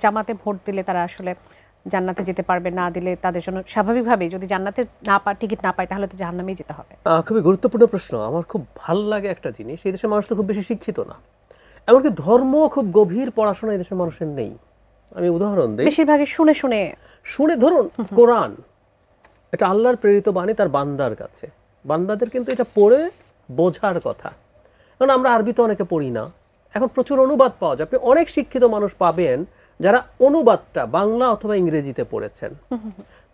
জামাতে ভোট দিলে তারা আসলে জান্নাতে যেতে পারবে, না দিলে তাদের জন্য স্বাভাবিকভাবেই যদি জান্নাতে টিকিট না পায় তাহলে তো জাহান্নামেই যেতে হবে? খুবই গুরুত্বপূর্ণ প্রশ্ন। আমার খুব ভালো লাগে একটা জিনিস, এই দেশের মানুষ তো খুব বেশি শিক্ষিত না, এমনকি ধর্ম খুব গভীর পড়াশোনা এই দেশের মানুষের নেই। আমি উদাহরণ দিই, বেশিরভাগই শুনে শুনে শুনে। ধরুন কোরআন, এটা আল্লাহর প্রেরিত বাণী তার বান্দার কাছে, বান্দাদের কিন্তু এটা পড়ে বোঝার কথা। কারণ আমরা আরবি তো অনেকে পড়ি না, এখন প্রচুর অনুবাদ পাওয়া যায়, আপনি অনেক শিক্ষিত মানুষ পাবেন যারা অনুবাদটা বাংলা অথবা ইংরেজিতে পড়েছেন।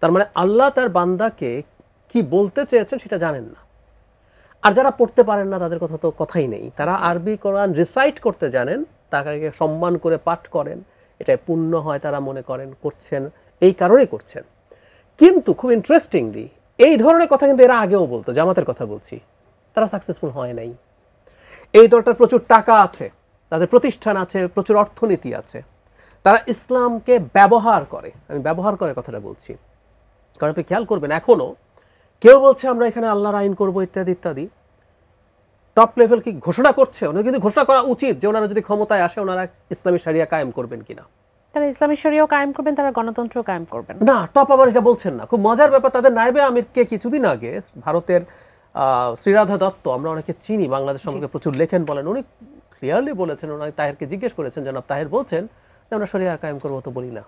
তার মানে আল্লাহ তার বান্দাকে কি বলতে চেয়েছেন সেটা জানেন না। আর যারা পড়তে পারেন না তাদের কথা তো কথাই নেই, তারা আরবি কোরআন রিসাইট করতে জানেন, তাকে সম্মান করে পাঠ করেন, এটাই পুণ্য হয় তারা মনে করেন, করছেন এই কারণেই করছেন। কিন্তু খুব ইন্টারেস্টিংলি এই ধরনের কথা কিন্তু এরা আগেও বলতো, জামাতের কথা বলছি, তারা সাকসেসফুল হয় নাই। এই দলটার প্রচুর টাকা আছে, তাদের প্রতিষ্ঠান আছে, প্রচুর অর্থনীতি আছে, তারা ইসলামকে ব্যবহার করে। আমি ব্যবহার করে কথাটা বলছি কারণ আপনি খেয়াল করবেন এখনো কেউ বলছে আমরা এখানে আল্লাহর আইন করবো ইত্যাদি ইত্যাদি, টপ লেভেল কি ঘোষণা করছে, ওনাদের কিন্তু ঘোষণা করা উচিত যে ওনারা যদি ক্ষমতায় আসে ওনারা ইসলামী শরিয়া কায়েম করবেন কিনা। তারা ইসলামী শরিয়াও কায়েম করবেন, তারা গণতন্ত্র কায়েম করবেন না, টপ আবার এটা বলছেন না। খুব মজার ব্যাপার, তাদের নায়েবে আমিরকে কিছুদিন আগে ভারতের শ্রীরাধা দত্ত, আমরা অনেকে চিনি, বাংলাদেশ সম্পর্কে প্রচুর লেখেন, বলেন, উনি ক্লিয়ারলি বলেছেন, ওনাকে তাহেরকে জিজ্ঞেস করেছেন, জনাব তাহের বলছেন যে আমরা শরিয়া কায়েম করবো, তো বলি না।